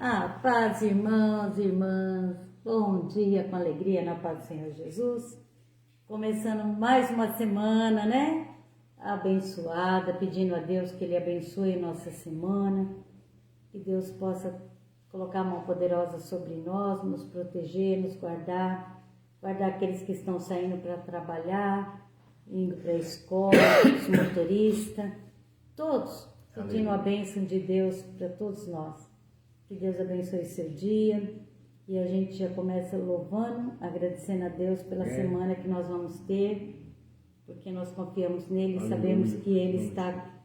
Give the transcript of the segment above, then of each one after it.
Paz, irmãos e irmãs, bom dia com alegria na paz do Senhor Jesus. Começando mais uma semana, né? Abençoada, pedindo a Deus que Ele abençoe nossa semana, que Deus possa colocar a mão poderosa sobre nós, nos proteger, nos guardar aqueles que estão saindo para trabalhar, indo para a escola, os motoristas, todos, pedindo a bênção de Deus para todos nós. Que Deus abençoe seu dia e a gente já começa louvando, agradecendo a Deus pela semana que nós vamos ter, porque nós confiamos nele e sabemos que ele está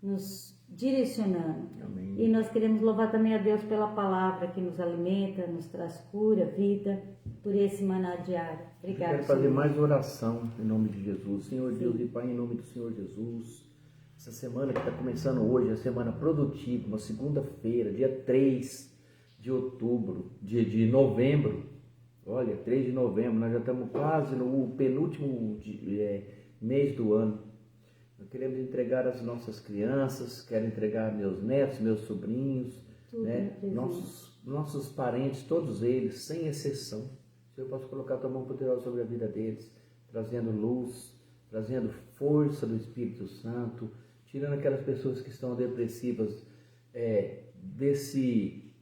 nos direcionando. Amém. E nós queremos louvar também a Deus pela palavra que nos alimenta, nos traz cura, vida, por esse maná diário. Obrigada. Eu quero fazer mais oração em nome de Jesus. Senhor Deus e Pai, em nome do Senhor Jesus. Essa semana que está começando hoje, a semana produtiva, uma segunda-feira, dia 3 de outubro, de novembro. Olha, 3 de novembro, nós já estamos quase no penúltimo mês do ano. Nós queremos entregar as nossas crianças, quero entregar meus netos, meus sobrinhos, né? nossos parentes, todos eles, sem exceção. Se eu posso colocar a tua mão poderosa sobre a vida deles, trazendo luz, trazendo força do Espírito Santo, tirando aquelas pessoas que estão depressivas desse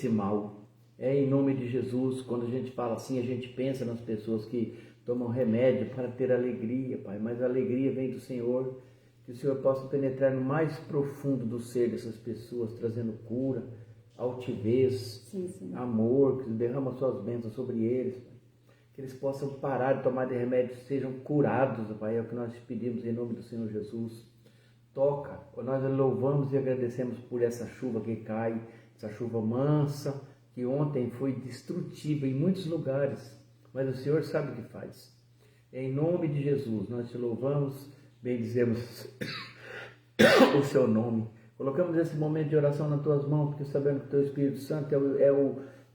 mal. Em nome de Jesus, quando a gente fala assim, a gente pensa nas pessoas que tomam remédio para ter alegria, Pai, mas a alegria vem do Senhor, que o Senhor possa penetrar no mais profundo do ser dessas pessoas, trazendo cura, altivez, amor, que derrama suas bênçãos sobre eles, Pai. Que eles possam parar de tomar de remédio, sejam curados, Pai, é o que nós te pedimos em nome do Senhor Jesus. Toca, nós louvamos e agradecemos por essa chuva que cai, essa chuva mansa, que ontem foi destrutiva em muitos lugares, mas o Senhor sabe o que faz. Em nome de Jesus, nós te louvamos, bendizemos o seu nome. Colocamos esse momento de oração nas tuas mãos, porque sabemos que o teu Espírito Santo é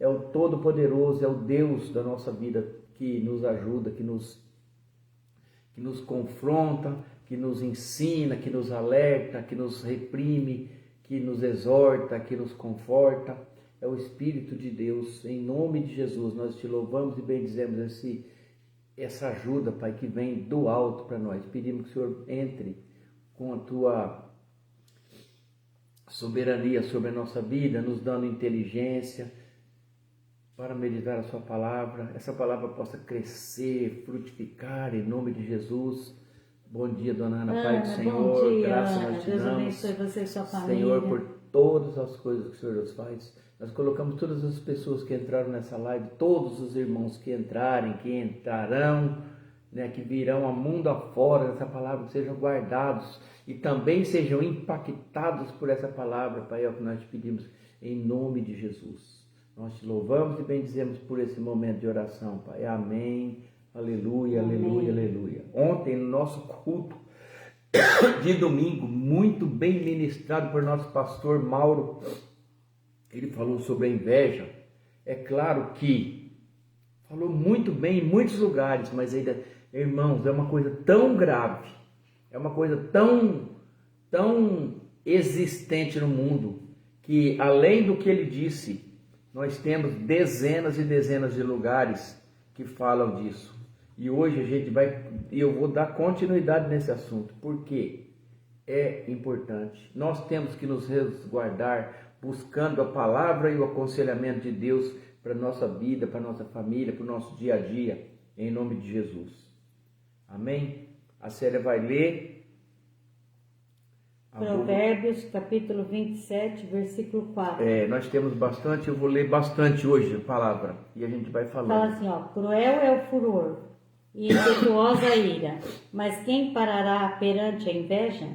o Todo-Poderoso, é o Deus da nossa vida, que nos ajuda, que nos confronta, que nos ensina, que nos alerta, que nos reprime, que nos exorta, que nos conforta. É o Espírito de Deus. Em nome de Jesus, nós te louvamos e bendizemos essa ajuda, Pai, que vem do alto para nós. Pedimos que o Senhor entre com a tua soberania sobre a nossa vida, nos dando inteligência para meditar a sua palavra. Essa palavra possa crescer, frutificar em nome de Jesus. Bom dia, dona Ana, Pai do Senhor. Bom dia, graças Ana. nós te Deus damos, abençoe você e sua família. Senhor, por todas as coisas que o Senhor nos faz. Nós colocamos todas as pessoas que entraram nessa live, todos os irmãos que entrarem, que entrarão, né, que virão a mundo afora dessa palavra, que sejam guardados e também sejam impactados por essa palavra, Pai, é o que nós te pedimos em nome de Jesus. Nós te louvamos e bendizemos por esse momento de oração, Pai. Amém. Aleluia, Amém. aleluia, aleluia. Ontem, no nosso culto de domingo, muito bem ministrado por nosso pastor Mauro, ele falou sobre a inveja. É claro que falou muito bem em muitos lugares, mas ainda, irmãos, é uma coisa tão grave, é uma coisa tão existente no mundo, que além do que ele disse, nós temos dezenas e dezenas de lugares que falam disso. E hoje eu vou dar continuidade nesse assunto, porque é importante. Nós temos que nos resguardar buscando a palavra e o aconselhamento de Deus para a nossa vida, para a nossa família, para o nosso dia a dia, em nome de Jesus. Amém? A Célia vai ler Provérbios, capítulo 27, versículo 4. Nós temos bastante, eu vou ler bastante hoje a palavra, e a gente vai falando. Fala assim, cruel é o furor e impetuosa a ira, mas quem parará perante a inveja?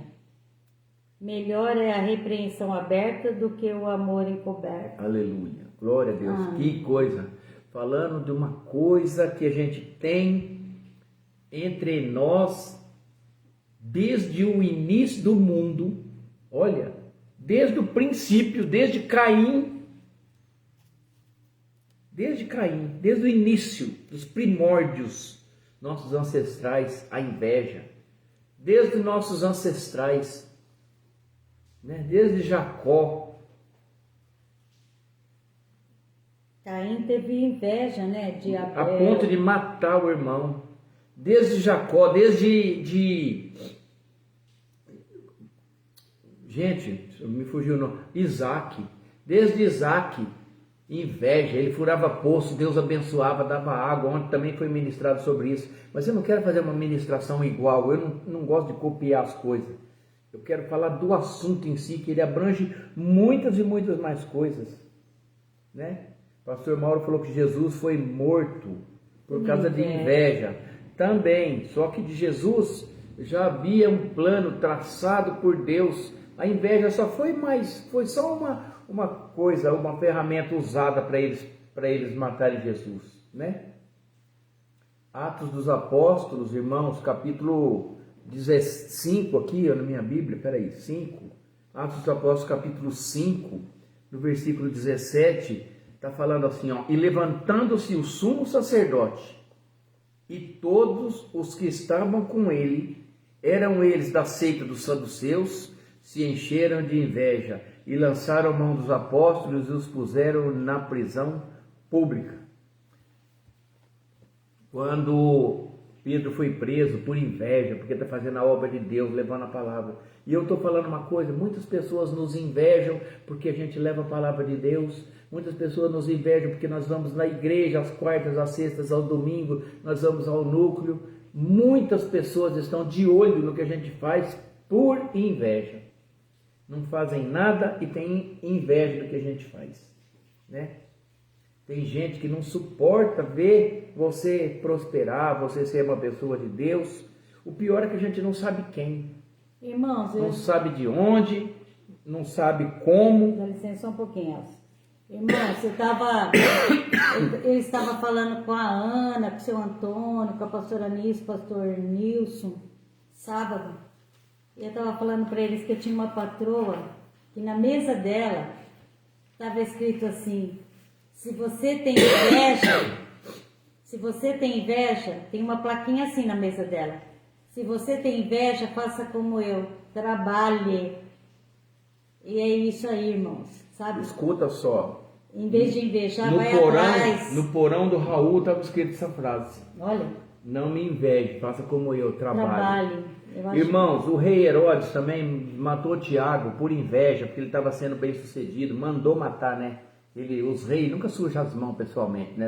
Melhor é a repreensão aberta do que o amor encoberto. Aleluia, glória a Deus. Que coisa, falando de uma coisa que a gente tem entre nós desde o início do mundo, olha, desde o princípio, desde Caim, desde o início, dos primórdios, nossos ancestrais, a inveja, desde nossos ancestrais, né? Desde Jacó, Caim teve inveja, né, de Abel. A ponto de matar o irmão. Desde Jacó, gente, me fugiu o nome. Isaac. Desde Isaac, inveja. Ele furava poço, Deus abençoava, dava água. Ontem também foi ministrado sobre isso. Mas eu não quero fazer uma ministração igual. Eu não gosto de copiar as coisas. Eu quero falar do assunto em si, que ele abrange muitas e muitas mais coisas, né? O pastor Mauro falou que Jesus foi morto por causa de inveja. Também, só que de Jesus já havia um plano traçado por Deus. A inveja só foi só uma coisa, uma ferramenta usada para eles matarem Jesus, né? Atos dos Apóstolos, irmãos, capítulo 5 aqui, na minha Bíblia, 5. Atos dos Apóstolos, capítulo 5, no versículo 17, está falando assim, ó: e levantando-se o sumo sacerdote e todos os que estavam com ele, eram eles da seita dos saduceus, se encheram de inveja e lançaram mão dos apóstolos e os puseram na prisão pública. Quando Pedro foi preso por inveja, porque está fazendo a obra de Deus, levando a palavra. E eu estou falando uma coisa, muitas pessoas nos invejam porque a gente leva a palavra de Deus. Muitas pessoas nos invejam porque nós vamos na igreja às quartas, às sextas, ao domingo, nós vamos ao núcleo. Muitas pessoas estão de olho no que a gente faz por inveja. Não fazem nada e têm inveja do que a gente faz, né? Tem gente que não suporta ver você prosperar, você ser uma pessoa de Deus. O pior é que a gente não sabe quem. Irmãos, não sabe de onde, não sabe como. Dá licença só um pouquinho, Elsa. Irmão, eu estava falando com a Ana, com o seu Antônio, com a pastora Anísio, o pastor Nilson, sábado. E eu estava falando para eles que eu tinha uma patroa que na mesa dela estava escrito assim: se você tem inveja, tem uma plaquinha assim na mesa dela. Se você tem inveja, faça como eu, trabalhe. E é isso aí, irmãos, sabe? Escuta só. Em vez de invejar, vai atrás. No porão do Raul estava escrito essa frase: olha, não me inveje, faça como eu, trabalhe. Irmãos, o rei Herodes também matou Tiago por inveja, porque ele estava sendo bem sucedido, mandou matar, né? Os reis nunca sujam as mãos pessoalmente, né?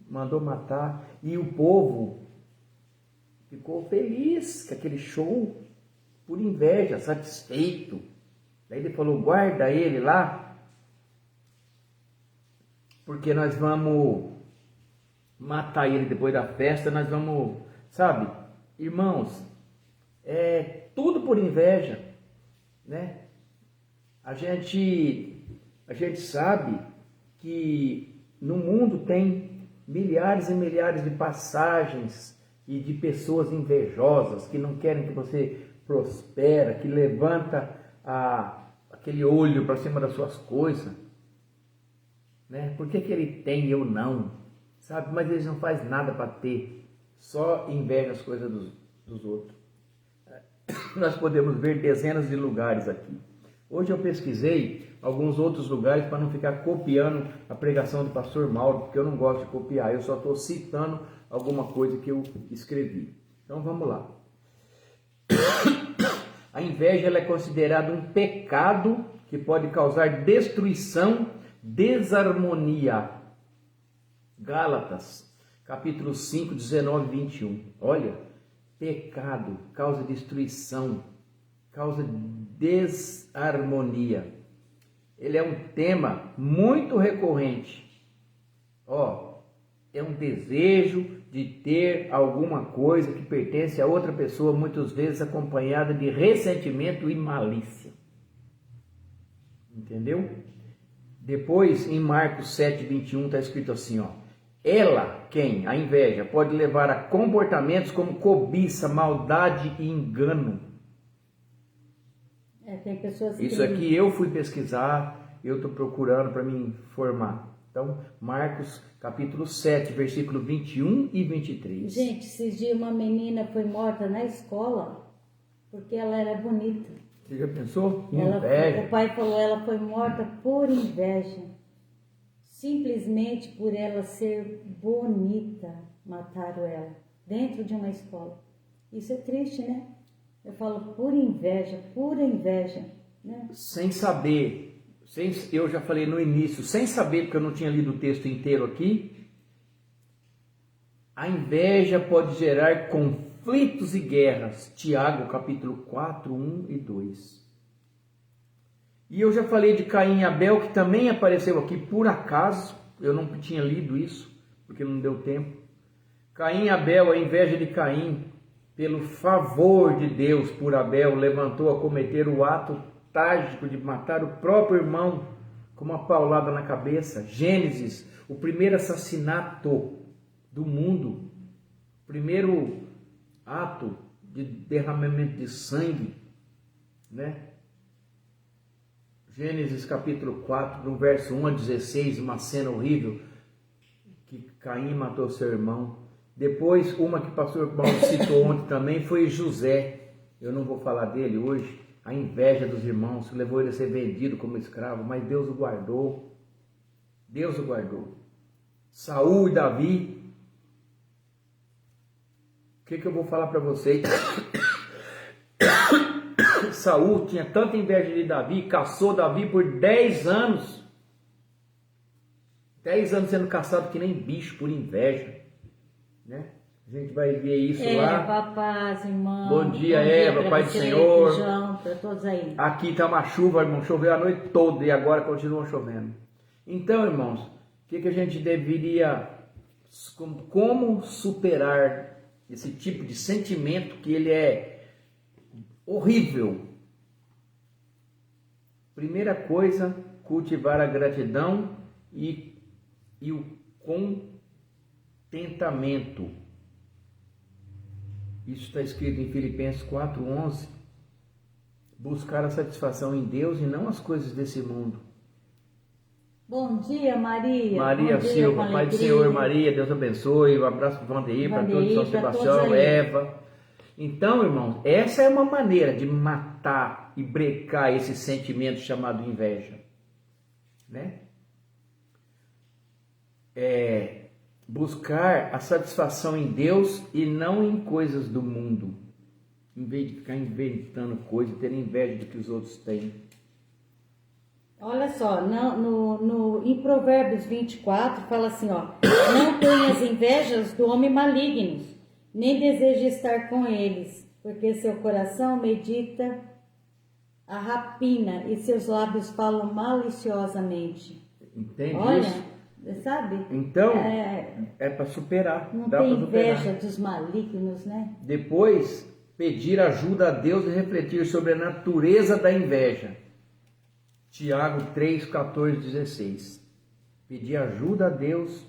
Mandou matar, e o povo ficou feliz com aquele show, por inveja, satisfeito. Daí ele falou: guarda ele lá, porque nós vamos matar ele depois da festa, nós vamos, sabe? Irmãos, é tudo por inveja, né? A gente sabe que no mundo tem milhares e milhares de passagens e de pessoas invejosas que não querem que você prospere, que levanta aquele olho para cima das suas coisas, né? Por que ele tem e eu não? Sabe? Mas eles não fazem nada para ter, só invejam as coisas dos outros. Nós podemos ver dezenas de lugares aqui. Hoje eu pesquisei alguns outros lugares para não ficar copiando a pregação do pastor Mauro, porque eu não gosto de copiar, eu só estou citando alguma coisa que eu escrevi. Então vamos lá. A inveja ela é considerada um pecado que pode causar destruição, desarmonia. Gálatas, capítulo 5, 19 e 21. Olha, pecado causa destruição, causa desarmonia. Ele é um tema muito recorrente. É um desejo de ter alguma coisa que pertence a outra pessoa, muitas vezes acompanhada de ressentimento e malícia. Entendeu? Depois, em Marcos 7, 21, está escrito assim, ela, quem? A inveja, pode levar a comportamentos como cobiça, maldade e engano. Tem pessoas que... Isso aqui eu fui pesquisar, eu estou procurando para me informar. Então, Marcos capítulo 7, versículo 21 e 23. Gente, esses dias uma menina foi morta na escola porque ela era bonita. Você já pensou? O pai falou, ela foi morta por inveja. simplesmente por ela ser bonita, mataram ela dentro de uma escola. Isso é triste, né? Eu falo pura inveja, né? Sem saber, eu já falei no início, sem saber, porque eu não tinha lido o texto inteiro aqui, a inveja pode gerar conflitos e guerras. Tiago, capítulo 4, 1 e 2. E eu já falei de Caim e Abel, que também apareceu aqui por acaso. Eu não tinha lido isso, porque não deu tempo. Caim e Abel, a inveja de Caim, pelo favor de Deus por Abel, levantou a cometer o ato trágico de matar o próprio irmão com uma paulada na cabeça. Gênesis, o primeiro assassinato do mundo, primeiro ato de derramamento de sangue, né? Gênesis capítulo 4, no verso 1 a 16, uma cena horrível, que Caim matou seu irmão. Depois, uma que o pastor Paulo citou ontem também foi José. Eu não vou falar dele hoje. A inveja dos irmãos que levou ele a ser vendido como escravo, mas Deus o guardou. Deus o guardou. Saul e Davi. O que eu vou falar para vocês? Saul tinha tanta inveja de Davi, caçou Davi por 10 anos. 10 anos sendo caçado que nem bicho por inveja, né? A gente vai ver isso lá. Eva, paz, irmão. Bom dia, Eva, Pai do Senhor. João, para todos aí. Aqui está uma chuva, irmão, choveu a noite toda e agora continua chovendo. Então, irmãos, o que a gente deveria, como superar esse tipo de sentimento que ele é horrível? Primeira coisa, cultivar a gratidão e o contentamento. Isso está escrito em Filipenses 4:11. Buscar a satisfação em Deus e não as coisas desse mundo. Bom dia, Maria. Maria Bom dia, Silva, Pai do Senhor, Maria, Deus abençoe. Um abraço para o Vandeir, para todos, São Sebastião, Eva. Então, irmãos, essa é uma maneira de matar e brecar esse sentimento chamado inveja, né? Buscar a satisfação em Deus e não em coisas do mundo, em vez de ficar inventando coisas e ter inveja do que os outros têm. Olha só, em Provérbios 24 fala assim, ó: não tenhas invejas do homem malignos, nem deseje estar com eles, porque seu coração medita a rapina e seus lábios falam maliciosamente. Entende Olha, isso? Sabe? Então, é para superar. Não dá tem pra superar. inveja dos malignos, né? Depois, pedir ajuda a Deus e refletir sobre a natureza da inveja. Tiago 3, 14, 16. Pedir ajuda a Deus.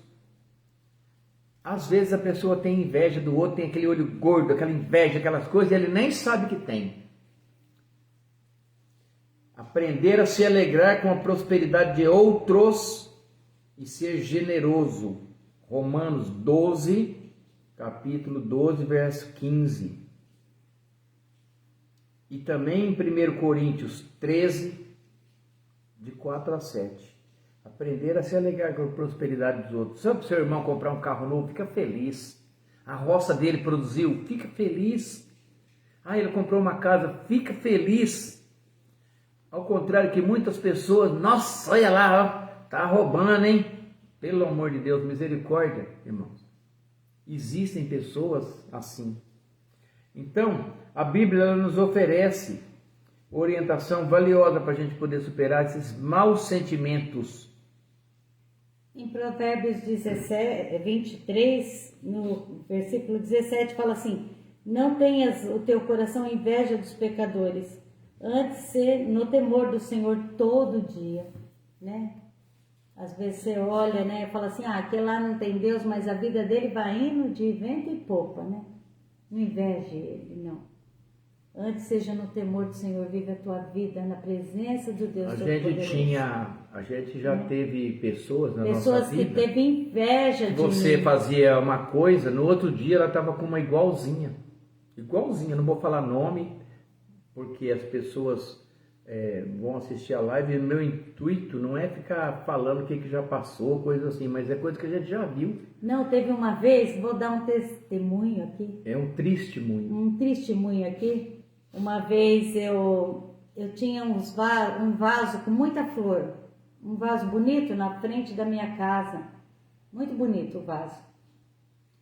Às vezes a pessoa tem inveja do outro, tem aquele olho gordo, aquela inveja, aquelas coisas, e ele nem sabe que tem. Aprender a se alegrar com a prosperidade de outros e ser generoso. Romanos 12, capítulo 12, verso 15. E também em 1 Coríntios 13, de 4 a 7. Aprender a se alegrar com a prosperidade dos outros. Sabe, seu irmão comprar um carro novo, fica feliz. A roça dele produziu, fica feliz. Ele comprou uma casa, fica feliz. Ao contrário que muitas pessoas, nossa, olha lá, ó, tá roubando, hein? Pelo amor de Deus, misericórdia, irmãos. Existem pessoas assim. Então, a Bíblia ela nos oferece orientação valiosa para a gente poder superar esses maus sentimentos. Em Provérbios 23, no versículo 17, fala assim: não tenhas o teu coração inveja dos pecadores, antes ser no temor do Senhor todo dia, né? Às vezes você olha, né, e fala assim, aquele lá não tem Deus, mas a vida dele vai indo de vento e popa, né? Não inveje ele, não. Antes seja no temor do Senhor, vive a tua vida na presença do Deus Todo-Poderoso. A gente já teve pessoas na nossa vida. Pessoas que teve inveja de você mim. Fazia uma coisa, no outro dia ela estava com uma igualzinha. Igualzinha, não vou falar nome, porque as pessoas vão assistir a live. E meu intuito não é ficar falando o que já passou, coisa assim, mas é coisa que a gente já viu. Não, teve uma vez, vou dar um testemunho aqui. É um testemunho. Um testemunho aqui. Uma vez eu tinha um vaso com muita flor. Um vaso bonito na frente da minha casa. Muito bonito o vaso.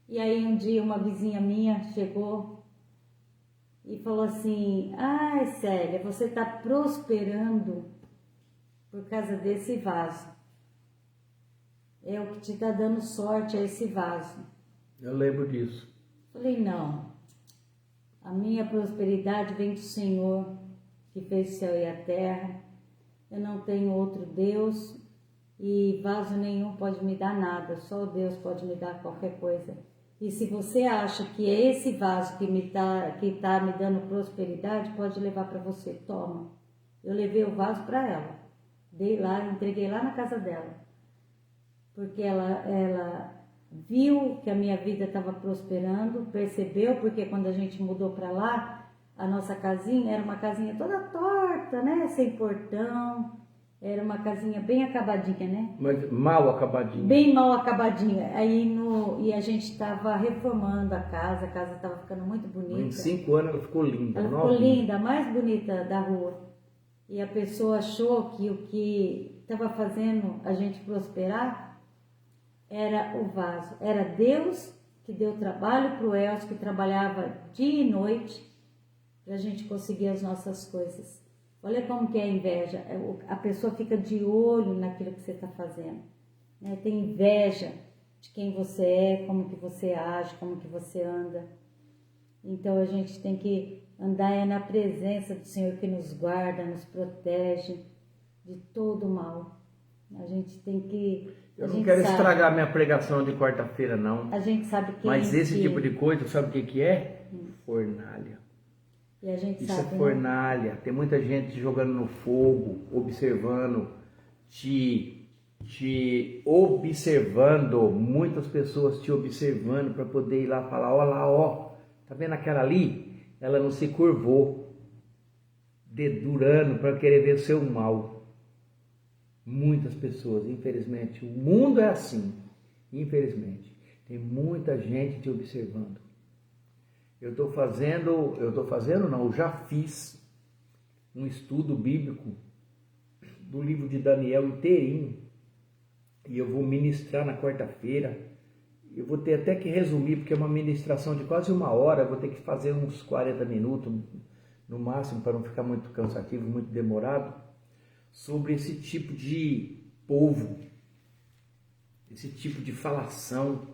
E aí um dia uma vizinha minha chegou e falou assim: ai, Célia, você está prosperando por causa desse vaso. É o que te está dando sorte, é esse vaso. Eu lembro disso. Falei, não. A minha prosperidade vem do Senhor, que fez o céu e a terra. Eu não tenho outro Deus e vaso nenhum pode me dar nada. Só Deus pode me dar qualquer coisa. E se você acha que é esse vaso que tá me dando prosperidade, pode levar para você. Toma. Eu levei o vaso para ela. Dei lá, entreguei lá na casa dela. Porque ela viu que a minha vida estava prosperando, percebeu, porque quando a gente mudou para lá, a nossa casinha era uma casinha toda torta, né? Sem portão. Era uma casinha bem acabadinha, né? Mas mal acabadinha. Bem mal acabadinha. E a gente estava reformando a casa estava ficando muito bonita. Em 5 anos ela ficou linda. Ela ficou linda, a mais bonita da rua. E a pessoa achou que o que estava fazendo a gente prosperar era o vaso. Era Deus que deu trabalho para o Elcio, que trabalhava dia e noite para a gente conseguir as nossas coisas. Olha como que é a inveja. A pessoa fica de olho naquilo que você está fazendo. Né? Tem inveja de quem você é, como que você age, como que você anda. Então a gente tem que andar na presença do Senhor que nos guarda, nos protege de todo o mal. A gente tem que... Eu não quero estragar minha pregação de quarta-feira, não. A gente sabe que... Mas esse tipo de coisa, sabe o que é? Fornalha. E a gente Isso sabe, é fornalha. Né? Tem muita gente jogando no fogo, observando, te observando, muitas pessoas te observando para poder ir lá falar, ó lá, ó, tá vendo aquela ali? Ela não se curvou, dedurando para querer ver o seu mal. Muitas pessoas, infelizmente, o mundo é assim, infelizmente. Tem muita gente te observando. Eu já fiz um estudo bíblico do livro de Daniel inteirinho. E eu vou ministrar na quarta-feira. Eu vou ter até que resumir, porque é uma ministração de quase 1 hora. Eu vou ter que fazer uns 40 minutos, no máximo, para não ficar muito cansativo, muito demorado, sobre esse tipo de povo, esse tipo de falação.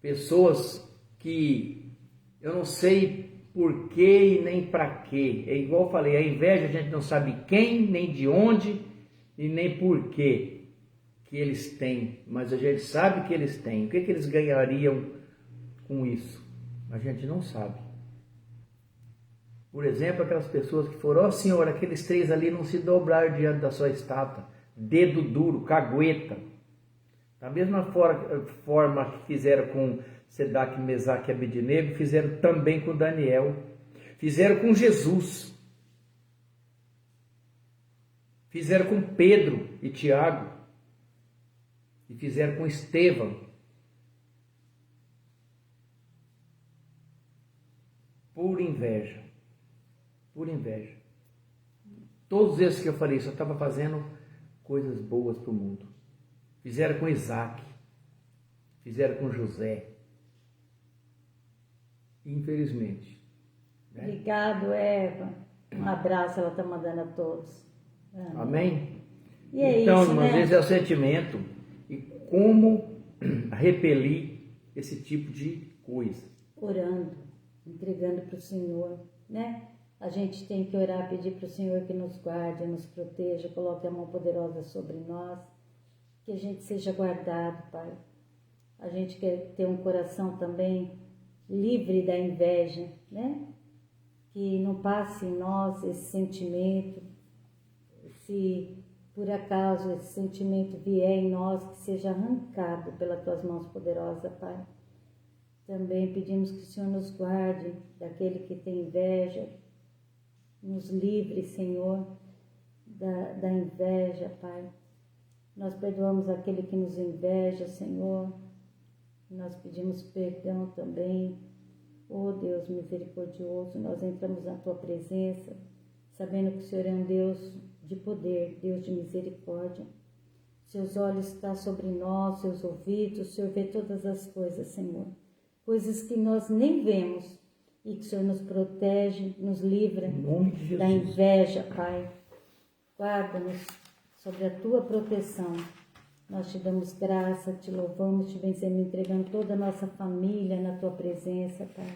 Pessoas que... eu não sei por que e nem para quê. É igual eu falei, a inveja a gente não sabe quem, nem de onde e nem por quê que eles têm. Mas a gente sabe que eles têm. O que eles ganhariam com isso? A gente não sabe. Por exemplo, aquelas pessoas que foram, ó Senhor, aqueles 3 ali não se dobraram diante da sua estátua. Dedo duro, cagueta. Da mesma forma que fizeram com Sedaque, Mesaque e Abednego, fizeram também com Daniel, fizeram com Jesus, fizeram com Pedro e Tiago, e fizeram com Estevão. Por inveja, por inveja. Todos esses que eu falei só estavam fazendo coisas boas para o mundo. Fizeram com Isaac, fizeram com José. Infelizmente. Né? Obrigado, Eva. Um abraço, ela está mandando a todos. Amém? E é então, isso, irmãs, né? esse é o sentimento. E como repelir esse tipo de coisa? Orando, entregando para o Senhor, né? A gente tem que orar, pedir para o Senhor que nos guarde, nos proteja, coloque a mão poderosa sobre nós, que a gente seja guardado, Pai. A gente quer ter um coração também livre da inveja, né? Que não passe em nós esse sentimento, se por acaso esse sentimento vier em nós, que seja arrancado pelas tuas mãos poderosas, Pai. Também pedimos que o Senhor nos guarde daquele que tem inveja, nos livre, Senhor, da inveja, Pai. Nós perdoamos aquele que nos inveja, Senhor. Nós pedimos perdão também. Oh Deus misericordioso, nós entramos na Tua presença, sabendo que o Senhor é um Deus de poder, Deus de misericórdia. Seus olhos estão sobre nós, seus ouvidos, o Senhor vê todas as coisas, Senhor. Coisas que nós nem vemos e que o Senhor nos protege, nos livra da inveja, Pai. Guarda-nos sobre a Tua proteção. Nós te damos graça, te louvamos, te bendizemos, entregando toda a nossa família na Tua presença, Pai.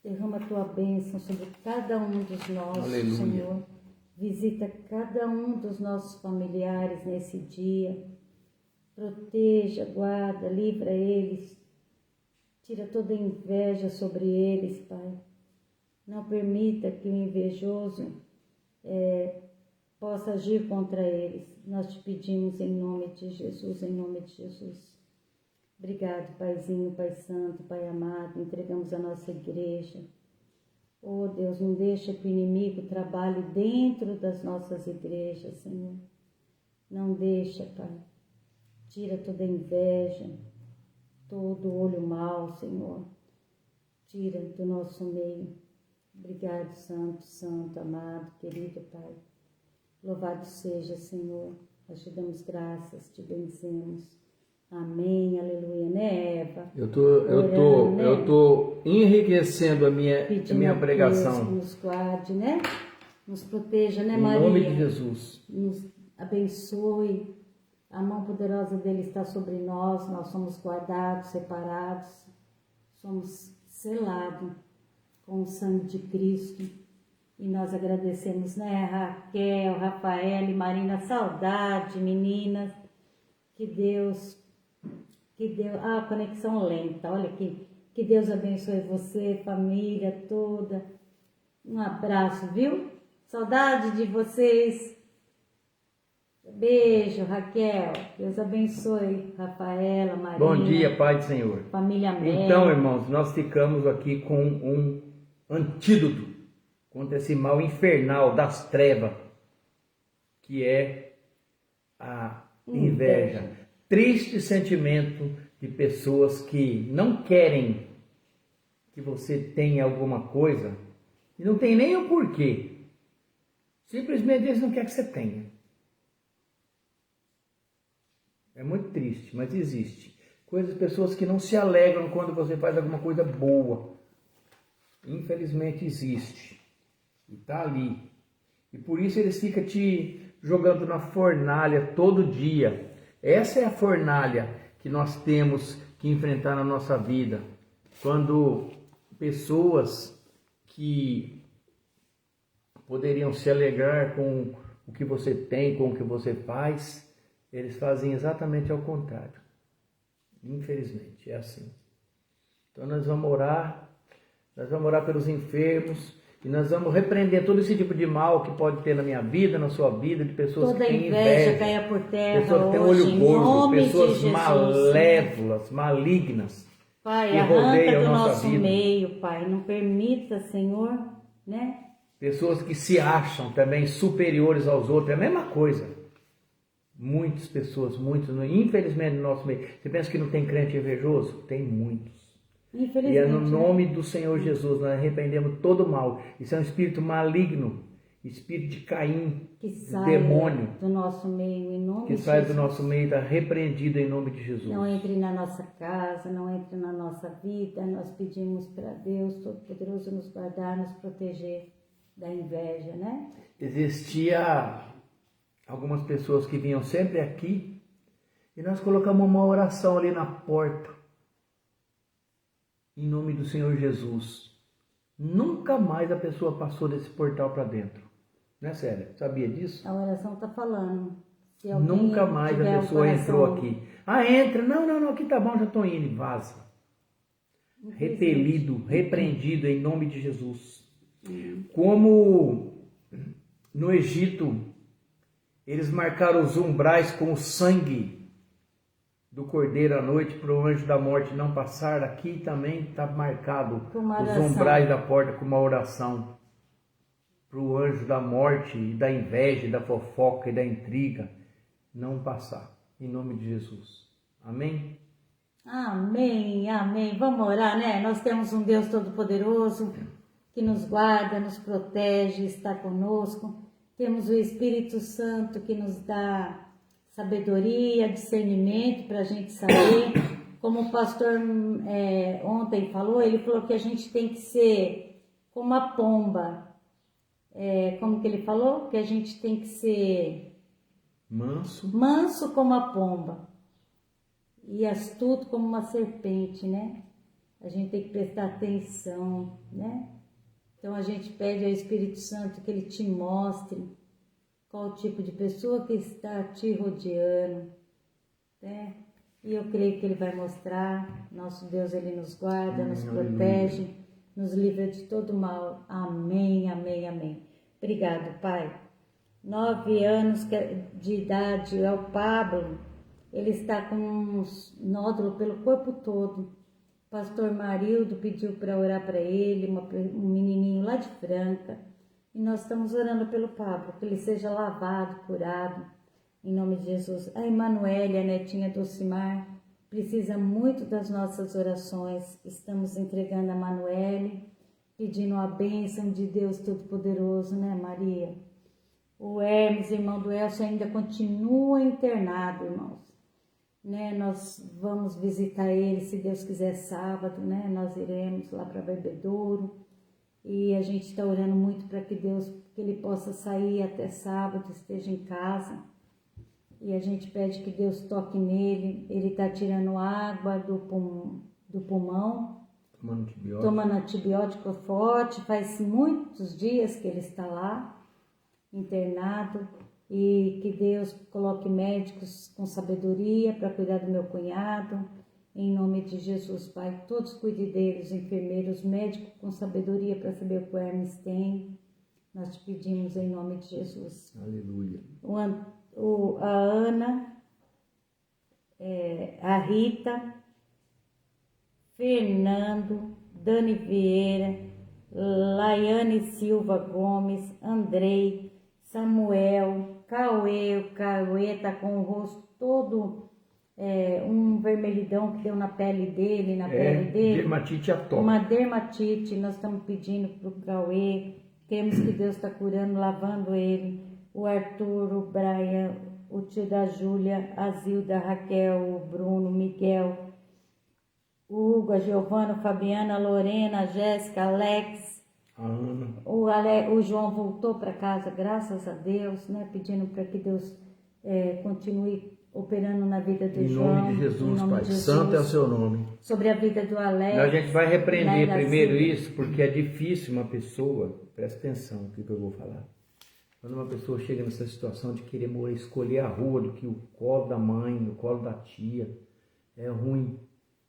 Derrama a Tua bênção sobre cada um dos nossos, Aleluia. Senhor. Visita cada um dos nossos familiares nesse dia. Proteja, guarda, livra eles. Tira toda a inveja sobre eles, Pai. Não permita que o invejoso possa agir contra eles. Nós te pedimos em nome de Jesus, em nome de Jesus. Obrigado, Paizinho, Pai Santo, Pai amado. Entregamos a nossa igreja. Oh Deus, não deixa que o inimigo trabalhe dentro das nossas igrejas, Senhor. Não deixa, Pai. Tira toda a inveja, todo o olho mau, Senhor. Tira do nosso meio. Obrigado, Santo, Santo, amado, querido Pai. Louvado seja, Senhor. Nós te damos graças, te bendizemos. Amém, aleluia, né, Eva? Eu tô enriquecendo a minha pregação. Deus que nos guarde, né? Nos proteja, né, Em Maria? nome de Jesus. Nos abençoe. A mão poderosa dele está sobre nós. Nós somos guardados, separados. Somos selados com o sangue de Cristo. E nós agradecemos, né, Raquel, Rafael e Marina. Saudade, meninas. Que Deus, conexão lenta, olha aqui. Que Deus abençoe você, família toda. Um abraço, viu? Saudade de vocês. Beijo, Raquel. Deus abençoe, Rafaela, Marina. Bom dia, Pai do Senhor. Família Mel. Então, irmãos, nós ficamos aqui com um antídoto contra esse mal infernal das trevas, que é a inveja. Triste sentimento de pessoas que não querem que você tenha alguma coisa e não tem nem o porquê. Simplesmente eles não querem que você tenha. É muito triste, mas existe. Pessoas que não se alegram quando você faz alguma coisa boa. Infelizmente existe. E está ali. E por isso eles ficam te jogando na fornalha todo dia. Essa é a fornalha que nós temos que enfrentar na nossa vida. Quando pessoas que poderiam se alegrar com o que você tem, com o que você faz, eles fazem exatamente ao contrário. Infelizmente, é assim. Então nós vamos orar pelos enfermos, e nós vamos repreender todo esse tipo de mal que pode ter na minha vida, na sua vida, de pessoas toda que têm inveja caia por terra, pessoas que têm hoje, olho gordo, pessoas de malévolas, malignas, Pai, que arranca rodeiam do a nossa nosso vida. meio, Pai. Não permita, Senhor, né? Pessoas que se acham também superiores aos outros, é a mesma coisa. Muitas pessoas, infelizmente no nosso meio. Você pensa que não tem crente invejoso? Tem muitos. E é no nome do Senhor Jesus, nós repreendemos todo mal. Isso é um espírito maligno, espírito de Caim, que sai demônio, do nosso meio, em nome de que sai Jesus. do nosso meio, está repreendido em nome de Jesus. Não entre na nossa casa, não entre na nossa vida. Nós pedimos para Deus Todo-Poderoso nos guardar, nos proteger da inveja, né? Existia algumas pessoas que vinham sempre aqui e nós colocamos uma oração ali na porta. Em nome do Senhor Jesus. Nunca mais a pessoa passou desse portal para dentro. Não é sério? Sabia disso? A oração está falando. Se Nunca mais a pessoa entrou aqui. Ah, entra. Não, aqui tá bom, já estou indo. E vaza. Repelido, repreendido em nome de Jesus. Como no Egito, eles marcaram os umbrais com o sangue do cordeiro à noite para o anjo da morte não passar. Aqui também está marcado os umbrais da porta com uma oração. para o anjo da morte e da inveja, e da fofoca e da intriga não passar. Em nome de Jesus. Amém? Amém, amém. Vamos orar, né? Nós temos um Deus Todo-Poderoso que nos guarda, nos protege, está conosco. Temos o Espírito Santo que nos dá sabedoria, discernimento para a gente saber. Como o pastor ontem falou, ele falou que a gente tem que ser como a pomba. Como que ele falou? Que a gente tem que ser manso como a pomba e astuto como uma serpente, né? A gente tem que prestar atenção, né? Então a gente pede ao Espírito Santo que ele te mostre qual tipo de pessoa que está te rodeando, né? E eu creio que ele vai mostrar. Nosso Deus, ele nos guarda, nos protege, nos livra de todo mal. Amém, amém, amém. Obrigado, Pai. 9 anos de idade é o Pablo. Ele está com um nódulo pelo corpo todo. Pastor Marildo pediu para orar para ele, um menininho lá de Franca. E nós estamos orando pelo Pablo, que ele seja lavado, curado, em nome de Jesus. A Emanuele, a netinha do Ocimar, precisa muito das nossas orações. Estamos entregando a Emanuele, pedindo a bênção de Deus Todo-Poderoso, né, Maria? O Hermes, irmão do Elcio, ainda continua internado, irmãos. Né, nós vamos visitar ele, se Deus quiser, sábado, né? Nós iremos lá para Bebedouro e a gente está orando muito para que ele possa sair até sábado, esteja em casa, e a gente pede que Deus toque nele. Ele está tirando água do pulmão, tomando antibiótico forte, faz muitos dias que ele está lá, internado. E que Deus coloque médicos com sabedoria para cuidar do meu cunhado, em nome de Jesus, Pai. Todos cuide deles, enfermeiros, médicos com sabedoria para saber o que o Hermes tem. Nós te pedimos em nome de Jesus. Aleluia. A Ana, a Rita, Fernando, Dani Vieira, Laiane Silva Gomes, Andrei, Samuel, o Cauê tá com o rosto todo um vermelhidão que deu na pele dele, dermatite atópica. Uma dermatite. Nós estamos pedindo pro Cauê, queremos que Deus está curando, lavando ele. O Arthur, o Brian, o tio da Júlia, a Zilda, a Raquel, o Bruno, o Miguel, o Hugo, a Giovana, a Fabiana, a Lorena, a Jéssica, a Alex, a Ana. O João voltou para casa, graças a Deus, né? Pedindo para que Deus continue operando na vida do João. Em nome de Jesus, Pai. Santo é o seu nome. Sobre a vida do Alex. A gente vai repreender primeiro isso, porque é difícil uma pessoa, presta atenção no que eu vou falar. Quando uma pessoa chega nessa situação de querer escolher a rua do que o colo da mãe, o colo da tia, é ruim.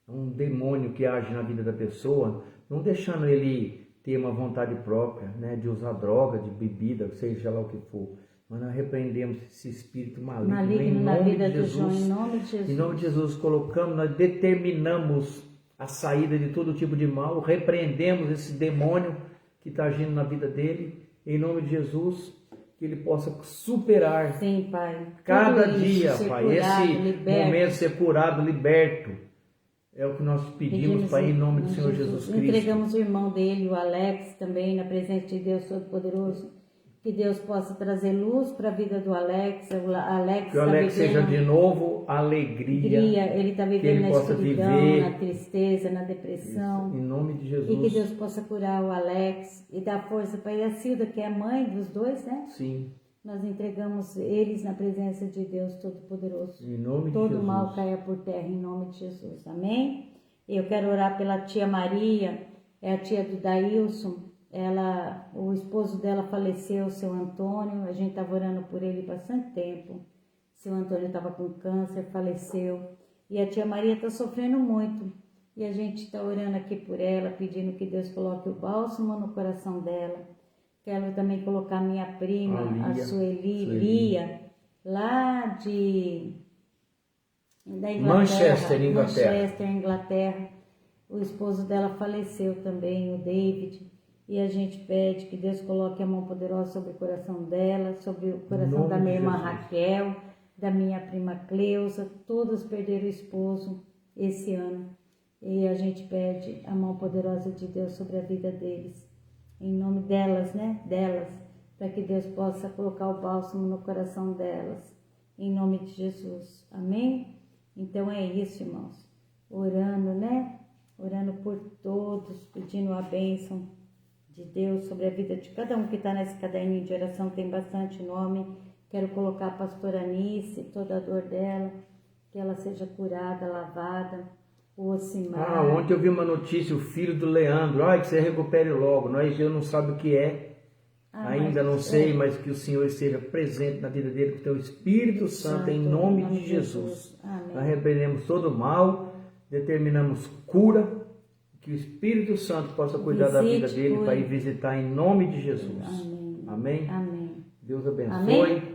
É um demônio que age na vida da pessoa, não deixando ele ter uma vontade própria, né, de usar droga, de bebida, seja lá o que for. Mas nós repreendemos esse espírito maligno em nome de Jesus. Em nome de Jesus. Em nome de Jesus, colocamos, nós determinamos a saída de todo tipo de mal, repreendemos esse demônio que está agindo na vida dele, em nome de Jesus, que ele possa superar. Sim, Pai. Cada dia, Pai, curado, esse liberto. momento ser curado, liberto. É o que nós pedimos, Pai, em nome do Senhor Jesus Cristo. Entregamos o irmão dele, o Alex, também na presença de Deus Todo-Poderoso. Que Deus possa trazer luz para a vida do Alex. Que o Alex seja de novo alegria. Ele está vivendo na escuridão, na tristeza, na depressão. Isso, em nome de Jesus. E que Deus possa curar o Alex e dar força para ele. A Cilda, que é a mãe dos dois, né? Sim. Nós entregamos eles na presença de Deus Todo-Poderoso. Em nome de Todo Jesus. mal caia por terra, em nome de Jesus. Amém? Eu quero orar pela tia Maria, é a tia do Daílson. O esposo dela faleceu, o seu Antônio. A gente estava orando por ele bastante tempo. O seu Antônio estava com câncer, faleceu. E a tia Maria está sofrendo muito. E a gente está orando aqui por ela, pedindo que Deus coloque o bálsamo no coração dela. Quero também colocar minha prima, a Sueli, Lia, lá da Inglaterra. Manchester, Inglaterra. O esposo dela faleceu também, o David. E a gente pede que Deus coloque a mão poderosa sobre o coração dela, sobre o coração da minha irmã Raquel, da minha prima Cleusa. Todos perderam o esposo esse ano. E a gente pede a mão poderosa de Deus sobre a vida deles. Em nome delas, né? Delas. Para que Deus possa colocar o bálsamo no coração delas. Em nome de Jesus. Amém? Então é isso, irmãos. Orando, né? Orando por todos, pedindo a bênção de Deus sobre a vida de cada um que está nesse caderninho de oração, tem bastante nome. Quero colocar a pastora Anice, toda a dor dela, que ela seja curada, lavada. O Ocimar. Ontem eu vi uma notícia, o filho do Leandro, que você recupere logo. Eu não sabe o que é, ainda não sei, mas que o Senhor esteja presente na vida dele, com o teu Espírito Santo, em nome de Jesus. Amém. Nós repreendemos todo o mal, determinamos cura, que o Espírito Santo possa cuidar da vida dele para ir visitar em nome de Jesus. Amém? Amém. Deus abençoe. Amém.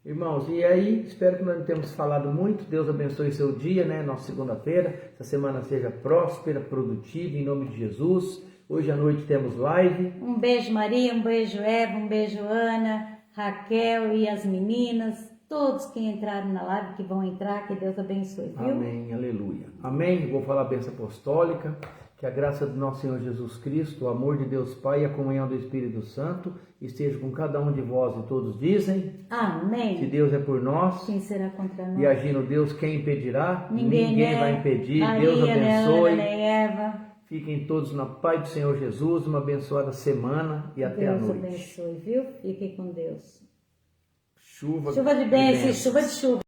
Irmãos, e aí, espero que nós não tenhamos falado muito. Deus abençoe seu dia, né? Nossa segunda-feira. Essa semana seja próspera, produtiva, em nome de Jesus. Hoje à noite temos live. Um beijo, Maria, um beijo, Eva, um beijo, Ana, Raquel e as meninas. Todos que entraram na live, que vão entrar, que Deus abençoe, viu? Amém, aleluia. Amém. Vou falar a bênção apostólica. Que a graça do nosso Senhor Jesus Cristo, o amor de Deus Pai e a comunhão do Espírito Santo esteja com cada um de vós, e todos dizem. Amém. Se Deus é por nós, quem será contra nós? E agindo Deus, quem impedirá? Ninguém vai impedir. Maria, Deus abençoe. Nem Ana, nem Eva. Fiquem todos na paz do Senhor Jesus. Uma abençoada semana e até a noite. Deus abençoe, viu? Fiquem com Deus. Chuva de bênçãos, chuva de chuva.